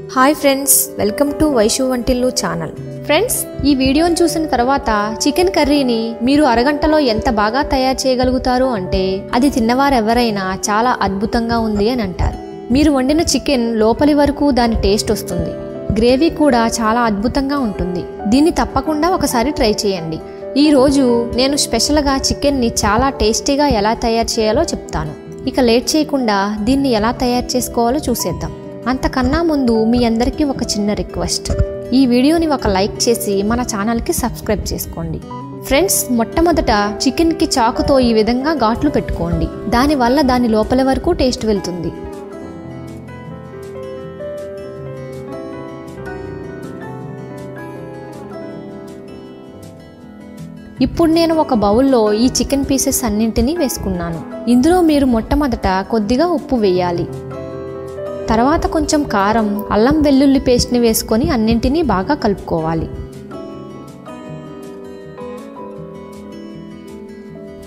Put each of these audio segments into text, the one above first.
Hi friends, welcome to Vaishu Vantillu channel. Friends, ఈ వీడియోని చూసిన తర్వాత చికెన్ కర్రీని మీరు అరగంటలో ఎంత బాగా తయారు చేయగలుగుతారు అంటే అది తిన్నవారెవరైనా చాలా అద్భుతంగా ఉంది అని అంటారు. మీరు వండిన చికెన్ లోపలి వరకు దాని టేస్ట్ వస్తుంది. గ్రేవీ కూడా చాలా అద్భుతంగా ఉంటుంది. దీన్ని తప్పకుండా ఒకసారి ట్రై చేయండి. ఈ రోజు నేను స్పెషల్గా చికెన్ని చాలా టేస్టీగా ఎలా తయారు చేయాలో చెప్తాను. ఇక లేట్ చేయకుండా దీన్ని ఎలా తయారు చేసుకోవాలో చూసేద్దాం. అంతకన్నా ముందు మీ అందరికీ ఒక చిన్న రిక్వెస్ట్, ఈ వీడియోని ఒక లైక్ చేసి మన ఛానల్కి సబ్స్క్రైబ్ చేసుకోండి. ఫ్రెండ్స్, మొట్టమొదట చికెన్కి చాకుతో ఈ విధంగా ఘాట్లు పెట్టుకోండి. దానివల్ల దాని లోపల వరకు టేస్ట్ వెళ్తుంది. ఇప్పుడు నేను ఒక బౌల్లో ఈ చికెన్ పీసెస్ అన్నింటినీ వేసుకున్నాను. ఇందులో మీరు మొట్టమొదట కొద్దిగా ఉప్పు వేయాలి. తర్వాత కొంచెం కారం, అల్లం వెల్లుల్లి పేస్ట్ని వేసుకొని అన్నింటినీ బాగా కలుపుకోవాలి.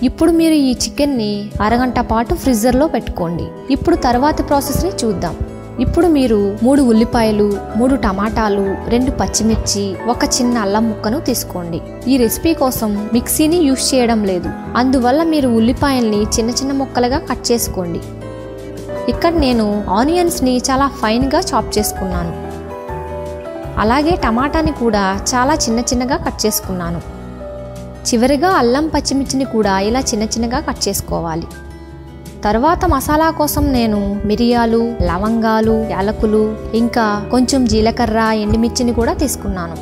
ఇప్పుడు మీరు ఈ చికెన్ని అరగంట పాటు ఫ్రీజర్లో పెట్టుకోండి. ఇప్పుడు తర్వాతి ప్రాసెస్ని చూద్దాం. ఇప్పుడు మీరు 3 ఉల్లిపాయలు, 3 టమాటాలు, 2 పచ్చిమిర్చి, ఒక చిన్న అల్లం ముక్కను తీసుకోండి. ఈ రెసిపీ కోసం మిక్సీని యూజ్ చేయడం లేదు, అందువల్ల మీరు ఉల్లిపాయల్ని చిన్న చిన్న ముక్కలుగా కట్ చేసుకోండి. ఇక్కడ నేను ఆనియన్స్ని చాలా ఫైన్గా చాప్ చేసుకున్నాను. అలాగే టమాటాని కూడా చాలా చిన్న చిన్నగా కట్ చేసుకున్నాను. చివరిగా అల్లం పచ్చిమిర్చిని కూడా ఇలా చిన్న చిన్నగా కట్ చేసుకోవాలి. తర్వాత మసాలా కోసం నేను మిరియాలు, లవంగాలు, యాలకులు, ఇంకా కొంచెం జీలకర్ర, ఎండుమిర్చిని కూడా తీసుకున్నాను.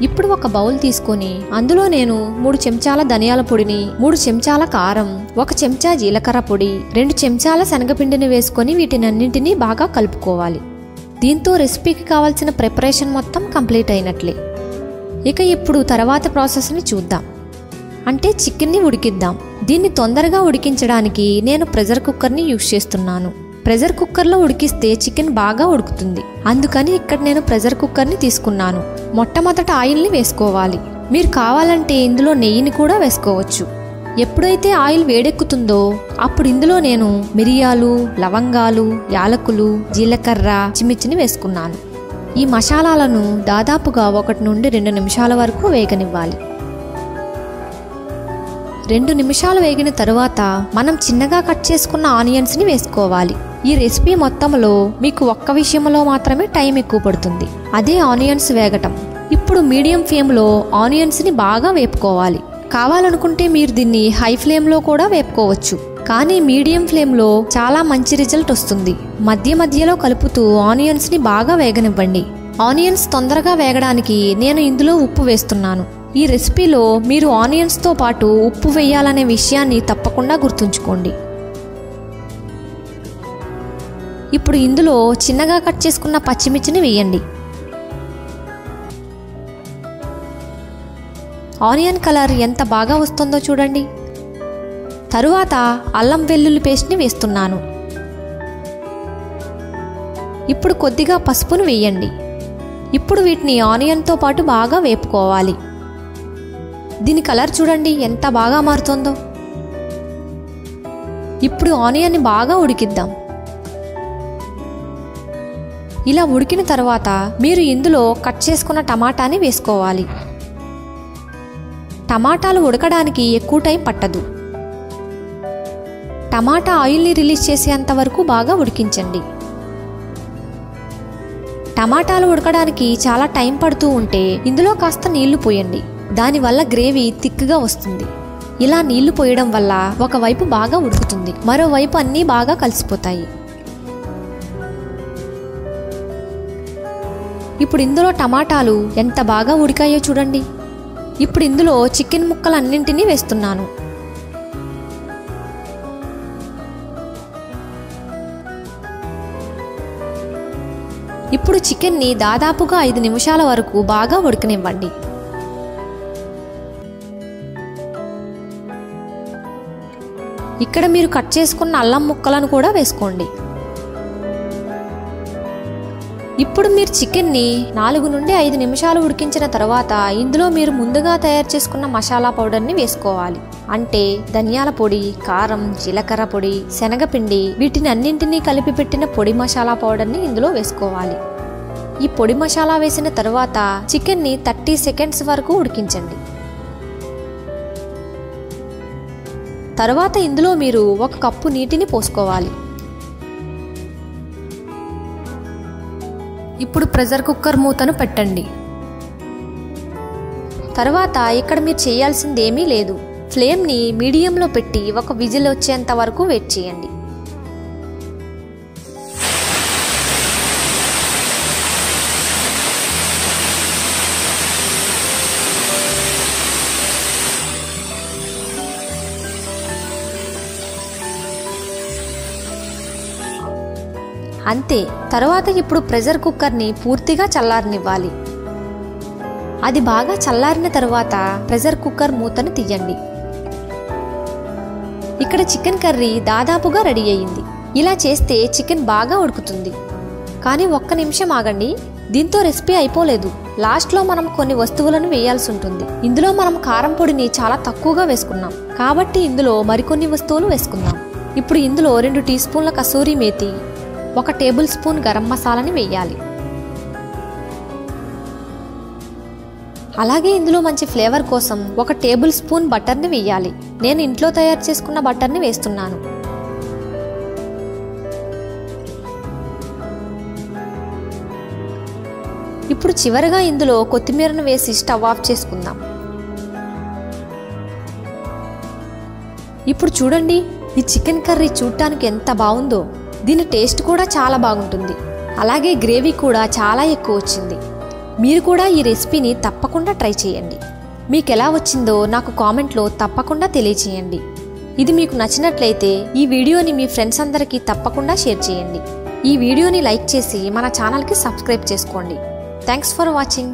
ఇప్పుడు ఒక బౌల్ తీసుకొని అందులో నేను 3 చెంచాల ధనియాల పొడిని, 3 చెంచాల కారం, 1 చెంచా జీలకర్ర పొడి, 2 చెంచాల శనగపిండిని వేసుకొని వీటినన్నింటినీ బాగా కలుపుకోవాలి. దీంతో రెసిపీకి కావాల్సిన ప్రిపరేషన్ మొత్తం కంప్లీట్ అయినట్లే. ఇక ఇప్పుడు తర్వాత ప్రాసెస్ని చూద్దాం. అంటే చికెన్ని ఉడికిద్దాం. దీన్ని తొందరగా ఉడికించడానికి నేను ప్రెషర్ కుక్కర్ని యూజ్ చేస్తున్నాను. ప్రెషర్ కుక్కర్లో ఉడికిస్తే చికెన్ బాగా ఉడుకుతుంది. అందుకని ఇక్కడ నేను ప్రెషర్ కుక్కర్ని తీసుకున్నాను. మొట్టమొదట ఆయిల్ని వేసుకోవాలి. మీరు కావాలంటే ఇందులో నెయ్యిని కూడా వేసుకోవచ్చు. ఎప్పుడైతే ఆయిల్ వేడెక్కుతుందో అప్పుడు ఇందులో నేను మిరియాలు, లవంగాలు, యాలకులు, జీలకర్ర, పచ్చిమిర్చిని వేసుకున్నాను. ఈ మసాలాలను దాదాపుగా 1 నుండి 2 నిమిషాల వరకు వేగనివ్వాలి. 2 నిమిషాలు వేగిన తరువాత మనం చిన్నగా కట్ చేసుకున్న ఆనియన్స్ని వేసుకోవాలి. ఈ రెసిపీ మొత్తంలో మీకు ఒక్క విషయంలో మాత్రమే టైం ఎక్కువ పడుతుంది, అదే ఆనియన్స్ వేగటం. ఇప్పుడు మీడియం ఫ్లేమ్లో ఆనియన్స్ని బాగా వేపుకోవాలి. కావాలనుకుంటే మీరు దీన్ని హై ఫ్లేమ్లో కూడా వేపుకోవచ్చు, కానీ మీడియం ఫ్లేమ్లో చాలా మంచి రిజల్ట్ వస్తుంది. మధ్య మధ్యలో కలుపుతూ ఆనియన్స్ని బాగా వేగనివ్వండి. ఆనియన్స్ తొందరగా వేగడానికి నేను ఇందులో ఉప్పు వేస్తున్నాను. ఈ రెసిపీలో మీరు ఆనియన్స్తో పాటు ఉప్పు వేయాలనే విషయాన్ని తప్పకుండా గుర్తుంచుకోండి. ఇప్పుడు ఇందులో చిన్నగా కట్ చేసుకున్న పచ్చిమిర్చిని వేయండి. ఆనియన్ కలర్ ఎంత బాగా వస్తుందో చూడండి. తరువాత అల్లం వెల్లుల్లి పేస్ట్ని వేస్తున్నాను. ఇప్పుడు కొద్దిగా పసుపును వేయండి. ఇప్పుడు వీటిని ఆనియన్తో పాటు బాగా వేపుకోవాలి. దీని కలర్ చూడండి ఎంత బాగా మారుతుందో. ఇప్పుడు ఆనియన్ని బాగా ఉడికిద్దాం. ఇలా ఉడికిన తర్వాత మీరు ఇందులో కట్ చేసుకున్న టమాటాని వేసుకోవాలి. టమాటాలు ఉడకడానికి ఎక్కువ టైం పట్టదు. టమాటా ఆయిల్ని రిలీజ్ చేసేంత వరకు బాగా ఉడికించండి. టమాటాలు ఉడకడానికి చాలా టైం పడుతూ ఉంటే ఇందులో కాస్త నీళ్లు పోయండి. దానివల్ల గ్రేవీ థిక్గా వస్తుంది. ఇలా నీళ్లు పోయడం వల్ల ఒకవైపు బాగా ఉడుకుతుంది, మరోవైపు అన్నీ బాగా కలిసిపోతాయి. ఇప్పుడు ఇందులో టమాటాలు ఎంత బాగా ఉడికాయో చూడండి. ఇప్పుడు ఇందులో చికెన్ ముక్కలన్నింటినీ వేస్తున్నాను. ఇప్పుడు చికెన్ని దాదాపుగా 5 నిమిషాల వరకు బాగా ఉడకనివ్వండి. ఇక్కడ మీరు కట్ చేసుకున్న అల్లం ముక్కలను కూడా వేసుకోండి. ఇప్పుడు మీరు చికెన్ని 4 నుండి 5 నిమిషాలు ఉడికించిన తర్వాత ఇందులో మీరు ముందుగా తయారు చేసుకున్న మసాలా పౌడర్ని వేసుకోవాలి. అంటే ధనియాల పొడి, కారం, జీలకర్ర పొడి, శనగపిండి వీటిని అన్నింటినీ కలిపి పెట్టిన పొడి మసాలా పౌడర్ని ఇందులో వేసుకోవాలి. ఈ పొడి మసాలా వేసిన తర్వాత చికెన్ని 30 సెకండ్స్ వరకు ఉడికించండి. తర్వాత ఇందులో మీరు 1 కప్పు నీటిని పోసుకోవాలి. ఇప్పుడు ప్రెషర్ కుక్కర్ మూతను పెట్టండి. తర్వాత ఇక్కడ మీరు చేయాల్సింది ఏమీ లేదు. ఫ్లేమ్ని మీడియంలో పెట్టి 1 విజిల్ వచ్చేంత వరకు వెయిట్ చేయండి. అంతే. తర్వాత ఇప్పుడు ప్రెషర్ కుక్కర్ని పూర్తిగా చల్లారనివ్వాలి. అది బాగా చల్లారిన తర్వాత ప్రెషర్ కుక్కర్ మూతను తీయండి. ఇక్కడ చికెన్ కర్రీ దాదాపుగా రెడీ అయ్యింది. ఇలా చేస్తే చికెన్ బాగా ఉడుకుతుంది. కానీ 1 నిమిషం ఆగండి, దీంతో రెసిపీ అయిపోలేదు. లాస్ట్లో మనం కొన్ని వస్తువులను వేయాల్సి ఉంటుంది. ఇందులో మనం కారం పొడిని చాలా తక్కువగా వేసుకున్నాం కాబట్టి ఇందులో మరికొన్ని వస్తువులు వేసుకుందాం. ఇప్పుడు ఇందులో 2 టీ స్పూన్ల కసూరి మేతి, 1 టేబుల్ స్పూన్ గరం మసాలాని వేయాలి. అలాగే ఇందులో మంచి ఫ్లేవర్ కోసం 1 టేబుల్ స్పూన్ బటర్ని వేయాలి. నేను ఇంట్లో తయారు చేసుకున్న బటర్ని వేస్తున్నాను. ఇప్పుడు చివరగా ఇందులో కొత్తిమీరను వేసి స్టవ్ ఆఫ్ చేసుకుందాం. ఇప్పుడు చూడండి, ఈ చికెన్ కర్రీ చూడటానికి ఎంత బాగుందో. దీని టేస్ట్ కూడా చాలా బాగుంటుంది. అలాగే గ్రేవీ కూడా చాలా ఎక్కువ వచ్చింది. మీరు కూడా ఈ రెసిపీని తప్పకుండా ట్రై చేయండి. మీకు ఎలా వచ్చిందో నాకు కామెంట్లో తప్పకుండా తెలియచేయండి. ఇది మీకు నచ్చినట్లయితే ఈ వీడియోని మీ ఫ్రెండ్స్ అందరికీ తప్పకుండా షేర్ చేయండి. ఈ వీడియోని లైక్ చేసి మన ఛానల్కి సబ్స్క్రైబ్ చేసుకోండి. Thanks for watching.